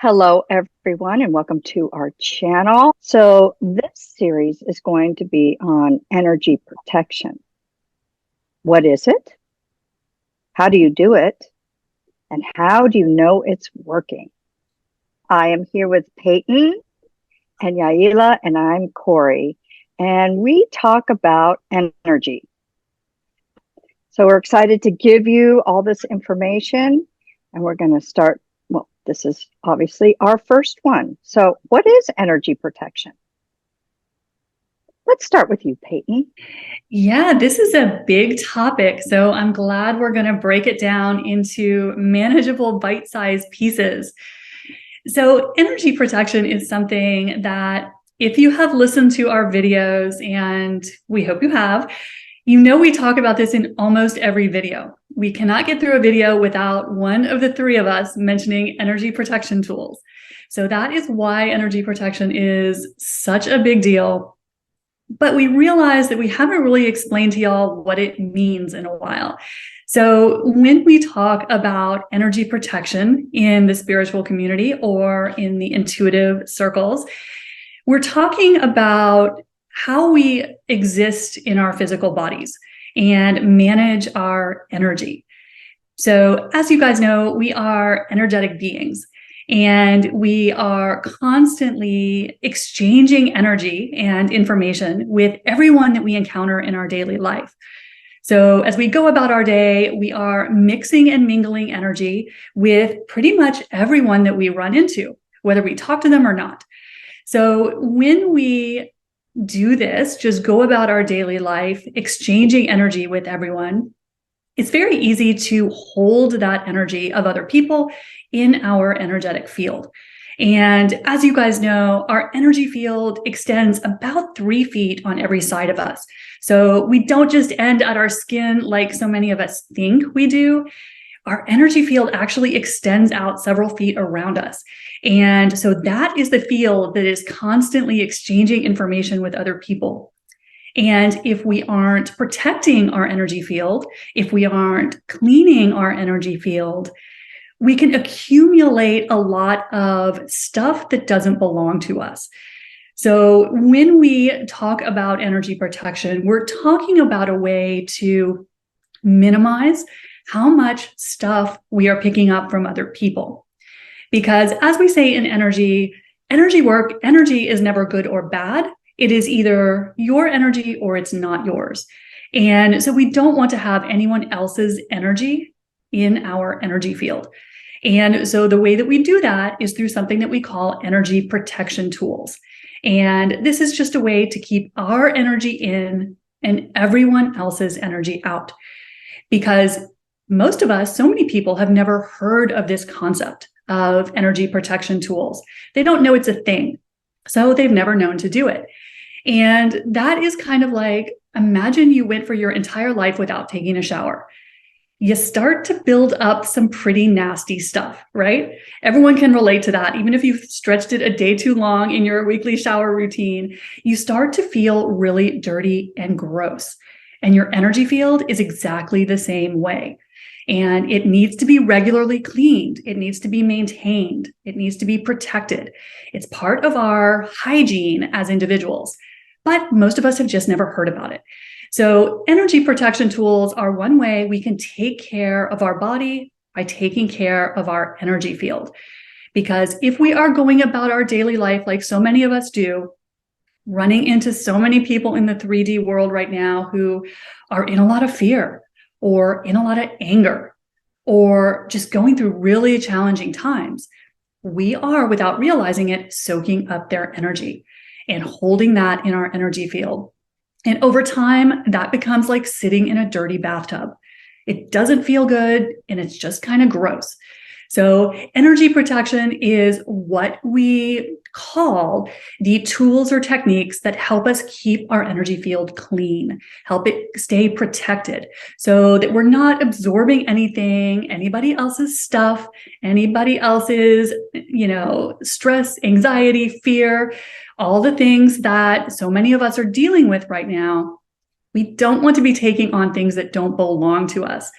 Hello, everyone, and welcome to our channel. So, this series is going to be on energy protection. What is it? How do you do it? And how do you know it's working? I am here with Peyton and Yaila, and I'm Corey, and we talk about energy. So, we're excited to give you all this information, and we're going to start. Well, this is obviously our first one. So, what is energy protection? Let's start with you, Peyton. Yeah, this is a big topic. So I'm glad we're going to break it down into manageable bite-sized pieces. So energy protection is something that if you have listened to our videos, and we hope you have, you know we talk about this in almost every video. We cannot get through a video without one of the three of us mentioning energy protection tools. So that is why energy protection is such a big deal. But we realize that we haven't really explained to y'all what it means in a while. So when we talk about energy protection in the spiritual community or in the intuitive circles, we're talking about how we exist in our physical bodies and manage our energy. So as you guys know, we are energetic beings. And we are constantly exchanging energy and information with everyone that we encounter in our daily life. So as we go about our day, we are mixing and mingling energy with pretty much everyone that we run into, whether we talk to them or not. So when we do this, just go about our daily life, exchanging energy with everyone, it's very easy to hold that energy of other people in our energetic field. And as you guys know, our energy field extends about 3 feet on every side of us. So we don't just end at our skin like so many of us think we do. Our energy field actually extends out several feet around us. And so that is the field that is constantly exchanging information with other people. And if we aren't protecting our energy field, if we aren't cleaning our energy field, we can accumulate a lot of stuff that doesn't belong to us. So when we talk about energy protection, we're talking about a way to minimize how much stuff we are picking up from other people. Because as we say in energy work, energy is never good or bad. It is either your energy or it's not yours. And so we don't want to have anyone else's energy in our energy field. And so the way that we do that is through something that we call energy protection tools. And this is just a way to keep our energy in and everyone else's energy out. Because most of us, so many people have never heard of this concept of energy protection tools. They don't know it's a thing. So they've never known to do it. And that is kind of like, imagine you went for your entire life without taking a shower. You start to build up some pretty nasty stuff, right? Everyone can relate to that. Even if you've stretched it a day too long in your weekly shower routine, you start to feel really dirty and gross. And your energy field is exactly the same way. And it needs to be regularly cleaned. It needs to be maintained. It needs to be protected. It's part of our hygiene as individuals. But most of us have just never heard about it. So energy protection tools are one way we can take care of our body by taking care of our energy field. Because if we are going about our daily life like so many of us do, running into so many people in the 3D world right now who are in a lot of fear or in a lot of anger or just going through really challenging times, we are, without realizing it, soaking up their energy and holding that in our energy field. And over time, that becomes like sitting in a dirty bathtub. It doesn't feel good and it's just kind of gross. So energy protection is what we call the tools or techniques that help us keep our energy field clean, help it stay protected so that we're not absorbing anything, anybody else's stuff, anybody else's, stress, anxiety, fear, all the things that so many of us are dealing with right now. We don't want to be taking on things that don't belong to us.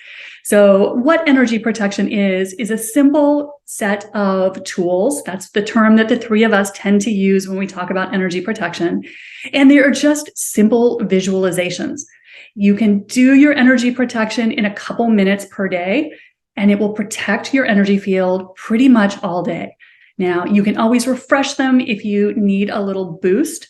So what energy protection is a simple set of tools. That's the term that the three of us tend to use when we talk about energy protection. And they are just simple visualizations. You can do your energy protection in a couple minutes per day, and it will protect your energy field pretty much all day. Now, you can always refresh them if you need a little boost,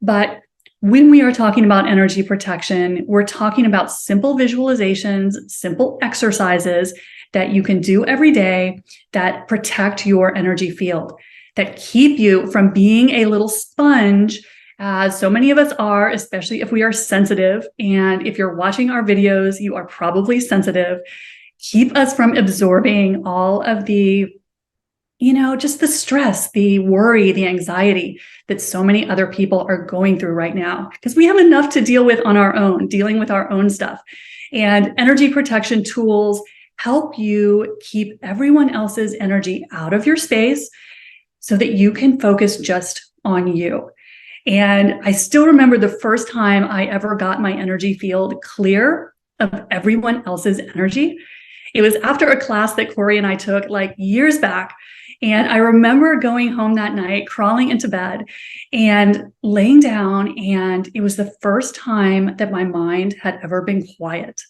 but when we are talking about energy protection, we're talking about simple visualizations, simple exercises that you can do every day that protect your energy field, that keep you from being a little sponge, as so many of us are, especially if we are sensitive. And if you're watching our videos, you are probably sensitive. Keep us from absorbing all of the just the stress, the worry, the anxiety that so many other people are going through right now, because we have enough to deal with on our own, dealing with our own stuff. And energy protection tools help you keep everyone else's energy out of your space so that you can focus just on you. And I still remember the first time I ever got my energy field clear of everyone else's energy. It was after a class that Corey and I took like years back. And I remember going home that night, crawling into bed and laying down. And it was the first time that my mind had ever been quiet.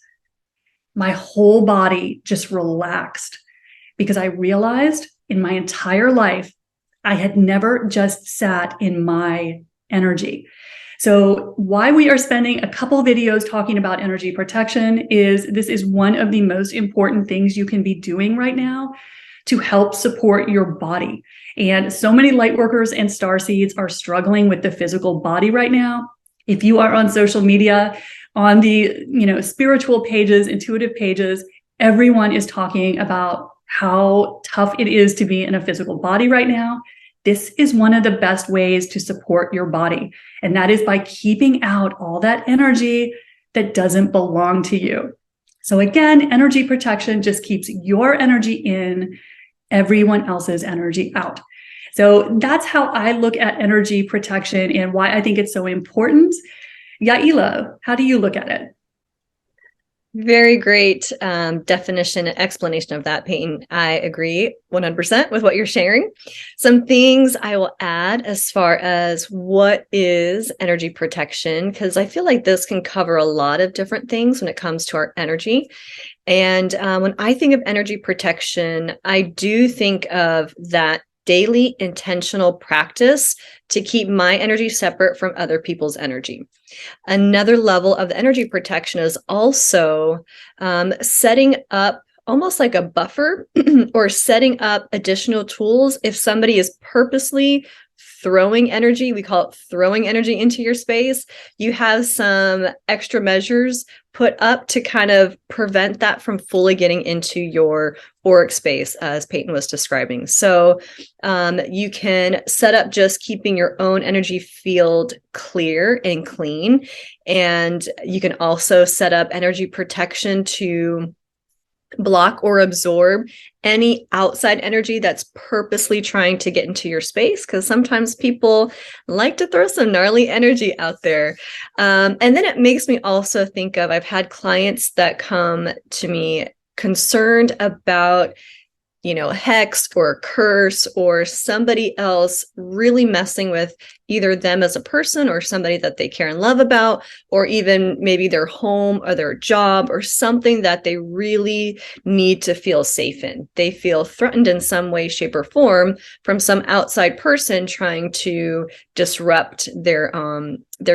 My whole body just relaxed because I realized in my entire life, I had never just sat in my energy. So why we are spending a couple videos talking about energy protection is this is one of the most important things you can be doing right now to help support your body. And so many light workers and starseeds are struggling with the physical body right now. If you are on social media, on the spiritual pages, intuitive pages, everyone is talking about how tough it is to be in a physical body right now. This is one of the best ways to support your body. And that is by keeping out all that energy that doesn't belong to you. So again, energy protection just keeps your energy in, everyone else's energy out. So that's how I look at energy protection and why I think it's so important. Yaila, how do you look at it? Very great definition and explanation of that, Peyton. I agree 100% with what you're sharing. Some things I will add as far as what is energy protection, because I feel like this can cover a lot of different things when it comes to our energy. And when I think of energy protection, I do think of that daily intentional practice to keep my energy separate from other people's energy. Another level of the energy protection is also setting up almost like a buffer or setting up additional tools. If somebody is purposely throwing energy, we call it throwing energy into your space, you have some extra measures put up to kind of prevent that from fully getting into your auric space, as Peyton was describing. So you can set up just keeping your own energy field clear and clean. And you can also set up energy protection to block or absorb any outside energy that's purposely trying to get into your space, because sometimes people like to throw some gnarly energy out there. And then it makes me also think of, I've had clients that come to me concerned about hex or curse or somebody else really messing with either them as a person or somebody that they care and love about, or even maybe their home or their job or something that they really need to feel safe in. They feel threatened in some way, shape, or form from some outside person trying to disrupt their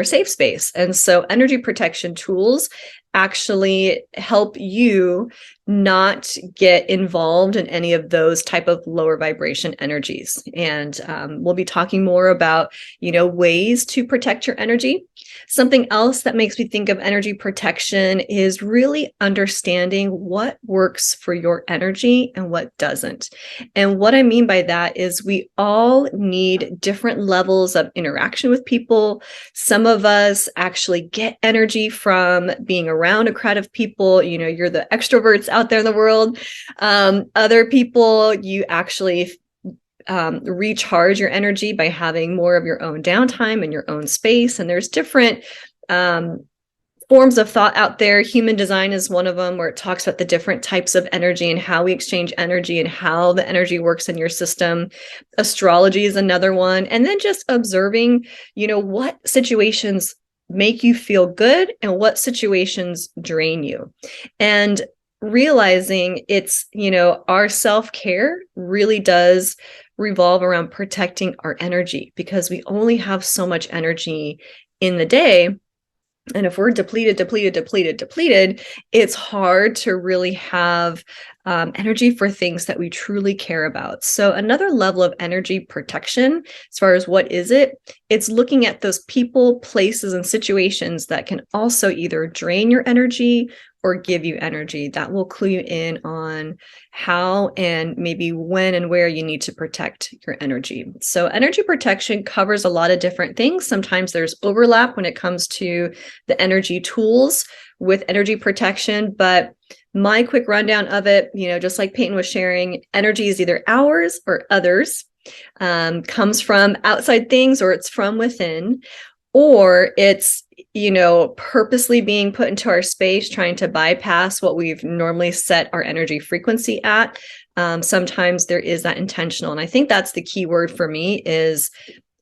safe space. And so energy protection tools actually help you not get involved in any of those type of lower vibration energies. And we'll be talking more about, ways to protect your energy. Something else that makes me think of energy protection is really understanding what works for your energy and what doesn't. And what I mean by that is we all need different levels of interaction with people. Some of us actually get energy from being around a crowd of people. You're the extroverts out there in the world. Other people, you actually recharge your energy by having more of your own downtime and your own space. And there's different forms of thought out there. Human design is one of them, where it talks about the different types of energy and how we exchange energy and how the energy works in your system. Astrology is another one. And then just observing, what situations make you feel good and what situations drain you. And realizing it's, our self-care really does revolve around protecting our energy, because we only have so much energy in the day. And if we're depleted, it's hard to really have energy for things that we truly care about. So another level of energy protection, as far as what is it, it's looking at those people, places, and situations that can also either drain your energy or give you energy. That will clue you in on how and maybe when and where you need to protect your energy. So energy protection covers a lot of different things. Sometimes there's overlap when it comes to the energy tools with energy protection, but my quick rundown of it, just like Peyton was sharing, energy is either ours or others, comes from outside things, or it's from within, or it's, purposely being put into our space, trying to bypass what we've normally set our energy frequency at. Sometimes there is that intentional. And I think that's the key word for me is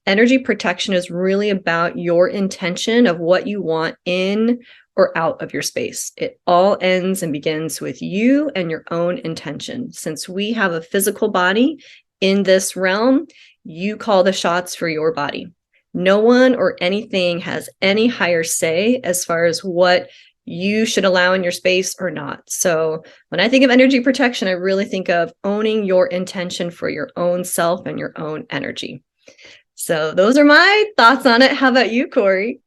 energy protection is really about your intention of what you want in or out of your space. It all ends and begins with you and your own intention. Since we have a physical body in this realm, you call the shots for your body. No one or anything has any higher say as far as what you should allow in your space or not. So when I think of energy protection, I really think of owning your intention for your own self and your own energy. So those are my thoughts on it. How about you, Corey?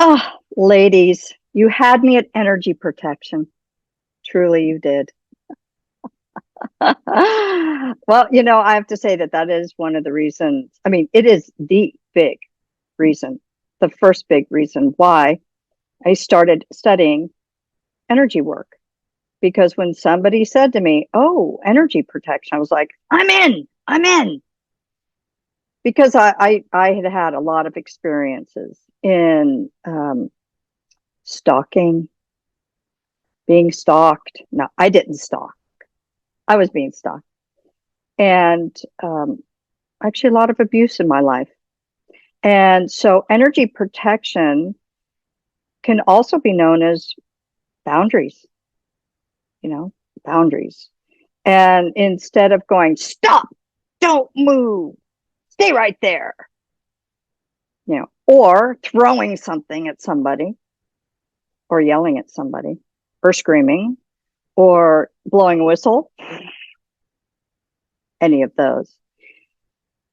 Oh, ladies, you had me at energy protection. Truly, you did. Well, I have to say that is one of the reasons. I mean, it is the big reason, the first big reason why I started studying energy work. Because when somebody said to me, "Oh, energy protection," I was like, I'm in. Because I had had a lot of experiences in stalking, being stalked. No, I didn't stalk. I was being stalked. And actually a lot of abuse in my life. And so energy protection can also be known as boundaries, boundaries. And instead of going, "Stop, don't move, stay right there," or throwing something at somebody, or yelling at somebody, or screaming, or blowing a whistle, any of those.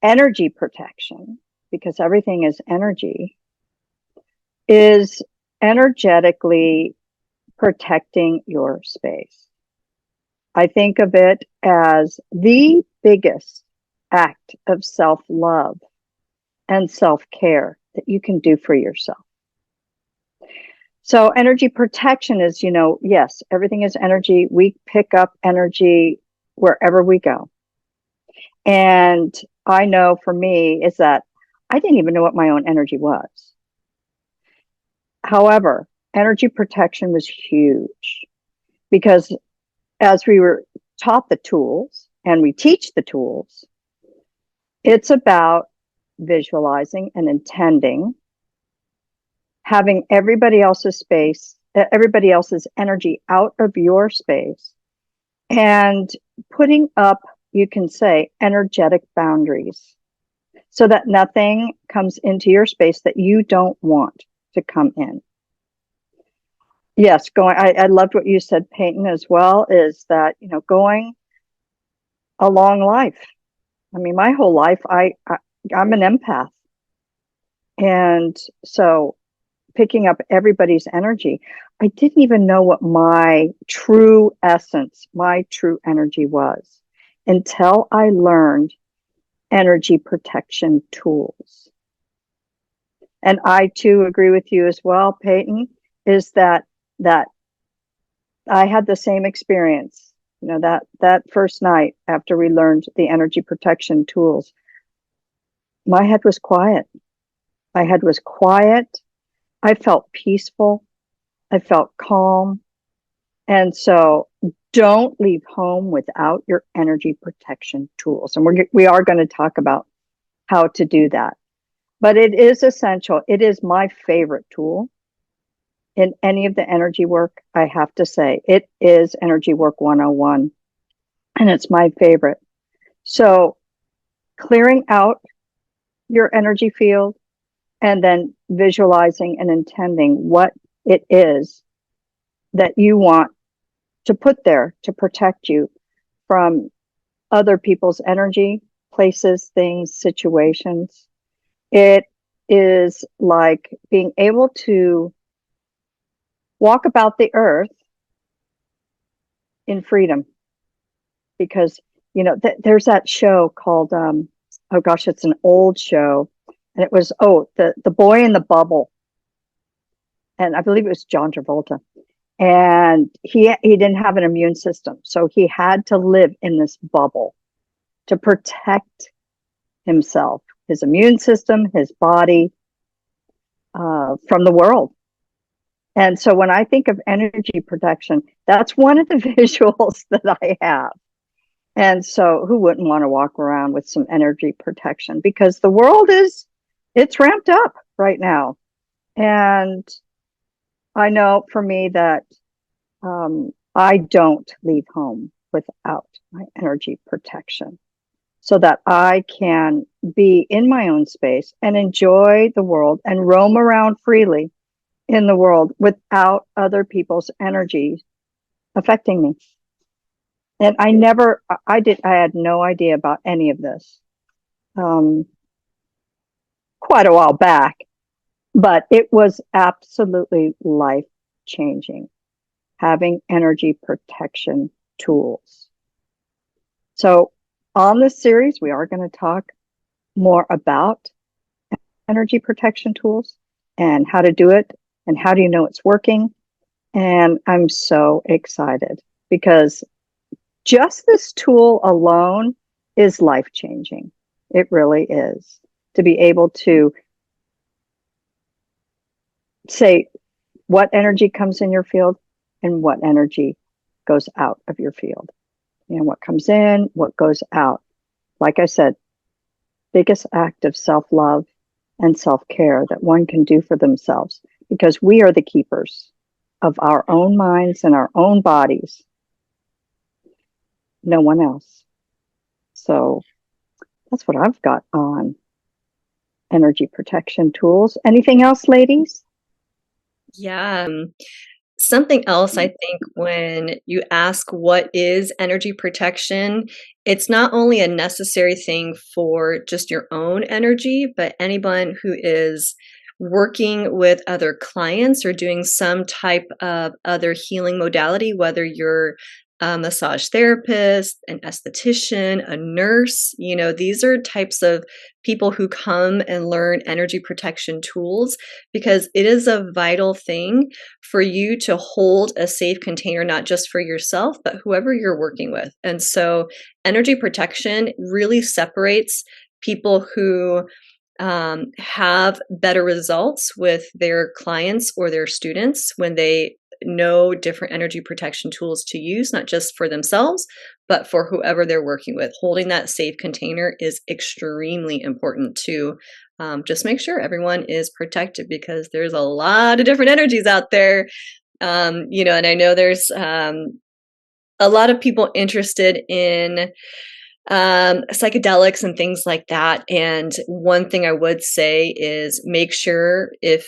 Energy protection, because everything is energy, is energetically protecting your space. I think of it as the biggest act of self-love and self-care that you can do for yourself. So energy protection is, yes, everything is energy. We pick up energy wherever we go. And I know for me is that I didn't even know what my own energy was. However, energy protection was huge because as we were taught the tools and we teach the tools, it's about visualizing and intending, having everybody else's space, everybody else's energy out of your space, and putting up, you can say, energetic boundaries so that nothing comes into your space that you don't want to come in. Yes, I loved what you said, Peyton, as well, is that, going a long life. I mean, my whole life, I'm an empath. And so picking up everybody's energy, I didn't even know what my true essence, my true energy was until I learned energy protection tools. And I too agree with you as well, Peyton, is that I had the same experience, that first night after we learned the energy protection tools. My head was quiet. I felt peaceful. I felt calm. And so don't leave home without your energy protection tools. And we are going to talk about how to do that. But it is essential. It is my favorite tool in any of the energy work. I have to say, it is Energy Work 101, and it's my favorite. So clearing out your energy field and then visualizing and intending what it is that you want to put there to protect you from other people's energy, places, things, situations. It is like being able to walk about the earth in freedom. Because, there's that show called, oh gosh, it's an old show. And it was, the boy in the bubble. And I believe it was John Travolta. And he didn't have an immune system. So he had to live in this bubble to protect himself, his immune system, his body, from the world. And so when I think of energy protection, that's one of the visuals that I have. And so who wouldn't want to walk around with some energy protection? Because the world it's ramped up right now. And I know for me that I don't leave home without my energy protection so that I can be in my own space and enjoy the world and roam around freely in the world without other people's energy affecting me. And I had no idea about any of this quite a while back, but it was absolutely life changing, having energy protection tools. So on this series, we are going to talk more about energy protection tools and how to do it and how do you know it's working. And I'm so excited because just this tool alone is life-changing. It really is. To be able to say what energy comes in your field and what energy goes out of your field. What comes in, what goes out. Like I said, biggest act of self-love and self-care that one can do for themselves, because we are the keepers of our own minds and our own bodies. No one else. So that's what I've got on energy protection tools. Anything else, ladies? Yeah. Something else, I think, when you ask what is energy protection, it's not only a necessary thing for just your own energy, but anyone who is working with other clients or doing some type of other healing modality, whether you're a massage therapist, an esthetician, a nurse, these are types of people who come and learn energy protection tools, because it is a vital thing for you to hold a safe container, not just for yourself, but whoever you're working with. And so energy protection really separates people who have better results with their clients or their students when they know different energy protection tools to use, not just for themselves, but for whoever they're working with. Holding that safe container is extremely important to just make sure everyone is protected, because there's a lot of different energies out there. And I know there's a lot of people interested in psychedelics and things like that. And one thing I would say is make sure if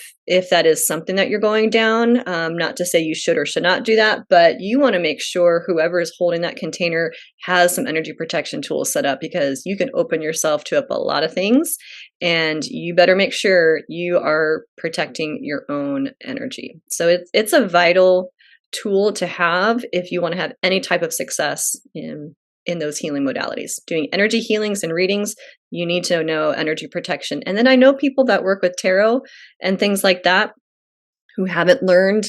that is something that you're going down, not to say you should or should not do that, but you want to make sure whoever is holding that container has some energy protection tools set up, because you can open yourself to up a lot of things, and you better make sure you are protecting your own energy. So it's a vital tool to have if you want to have any type of success in those healing modalities. Doing energy healings and readings, you need to know energy protection. And then I know people that work with tarot and things like that who haven't learned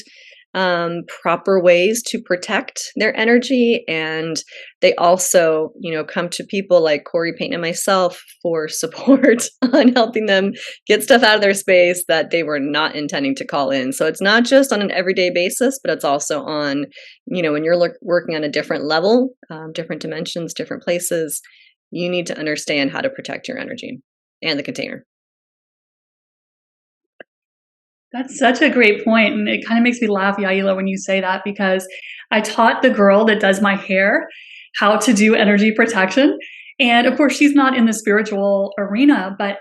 proper ways to protect their energy. And they also, come to people like Corey, Peyton, and myself for support on helping them get stuff out of their space that they were not intending to call in. So it's not just on an everyday basis, but it's also on, when you're working on a different level, different dimensions, different places, you need to understand how to protect your energy and the container. That's such a great point. And it kind of makes me laugh, Yaila, when you say that, because I taught the girl that does my hair how to do energy protection. And of course, she's not in the spiritual arena, but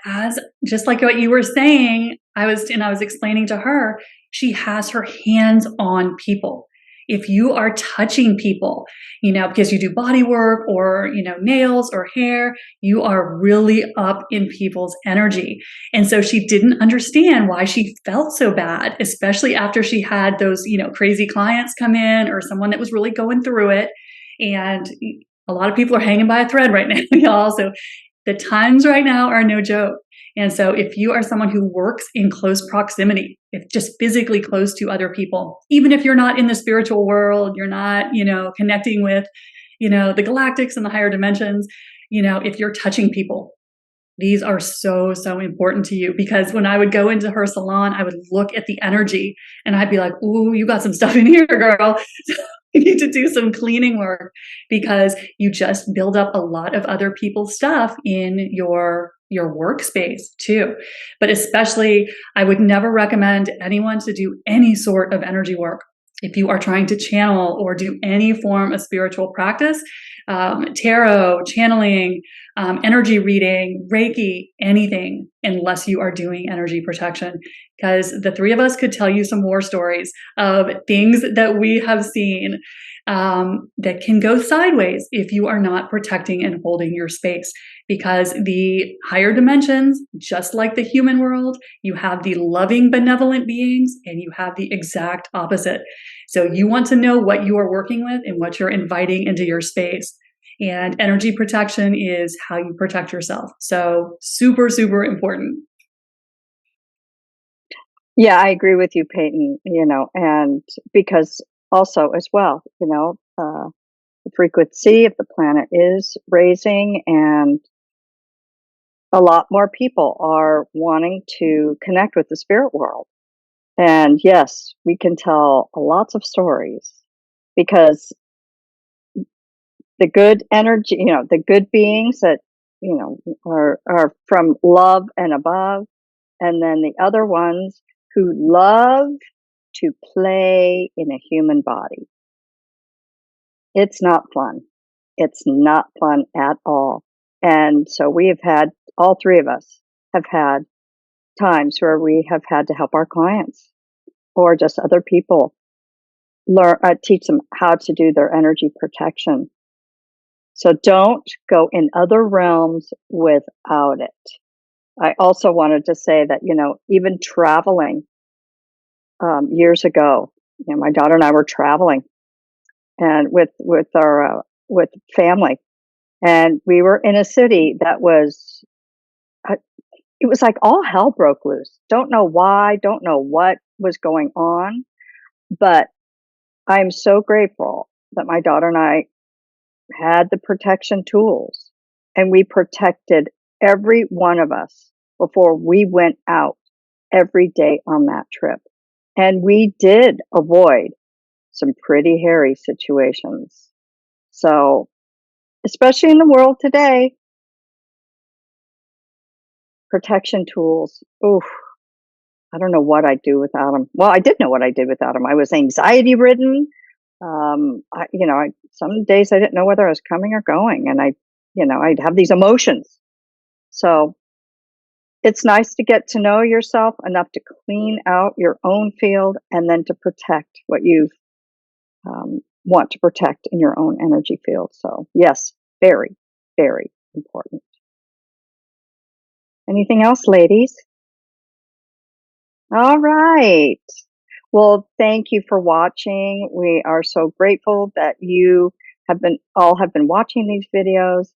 just like what you were saying, I was explaining to her, she has her hands on people. If you are touching people, because you do body work or, nails or hair, you are really up in people's energy. And so she didn't understand why she felt so bad, especially after she had those, crazy clients come in or someone that was really going through it. And a lot of people are hanging by a thread right now, y'all. So the times right now are no joke. And so if you are someone who works in close proximity, if just physically close to other people, even if you're not in the spiritual world, you're not, connecting with, the galactics and the higher dimensions, if you're touching people, these are so, so important to you. Because when I would go into her salon, I would look at the energy and I'd be like, ooh, you got some stuff in here, girl. You need to do some cleaning work, because you just build up a lot of other people's stuff in your workspace too. But especially, I would never recommend anyone to do any sort of energy work. If you are trying to channel or do any form of spiritual practice, tarot, channeling, energy reading, Reiki, anything, unless you are doing energy protection. Because the three of us could tell you some war stories of things that we have seen that can go sideways if you are not protecting and holding your space. Because the higher dimensions, just like the human world, you have the loving, benevolent beings and you have the exact opposite. So you want to know what you are working with and what you're inviting into your space. And energy protection is how you protect yourself. So super, super important. Yeah, I agree with you, Peyton, and because also as well, the frequency of the planet is raising, and a lot more people are wanting to connect with the spirit world. And yes, we can tell lots of stories, because the good energy, the good beings that, are from love and above. And then the other ones who love to play in a human body. It's not fun. It's not fun at all. And so we have had, all three of us have had times where we have had to help our clients or just other people teach them how to do their energy protection. So don't go in other realms without it. I also wanted to say that, even traveling, years ago, my daughter and I were traveling and with our, with family, and we were in a city that was, it was like all hell broke loose. Don't know why, don't know what was going on, but I'm so grateful that my daughter and I had the protection tools, and we protected every one of us before we went out every day on that trip. And we did avoid some pretty hairy situations. So, especially in the world today, protection tools, oof, I don't know what I'd do without them. Well, I did know what I did without them. I was anxiety ridden. Some days I didn't know whether I was coming or going, and I'd have these emotions. So it's nice to get to know yourself enough to clean out your own field, and then to protect what you want to protect in your own energy field. So yes, very, very important. Anything else, ladies? All right. Well, thank you for watching. We are so grateful that you have been watching these videos,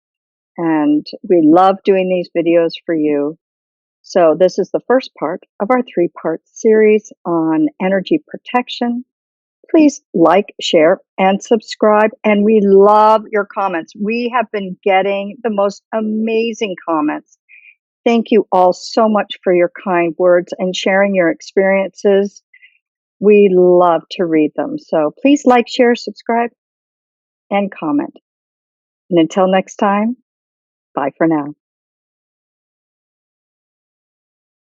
and we love doing these videos for you. So this is the first part of our 3-part series on energy protection. Please like, share, and subscribe. And we love your comments. We have been getting the most amazing comments. Thank you all so much for your kind words and sharing your experiences. We love to read them. So please like, share, subscribe, and comment. And until next time, bye for now.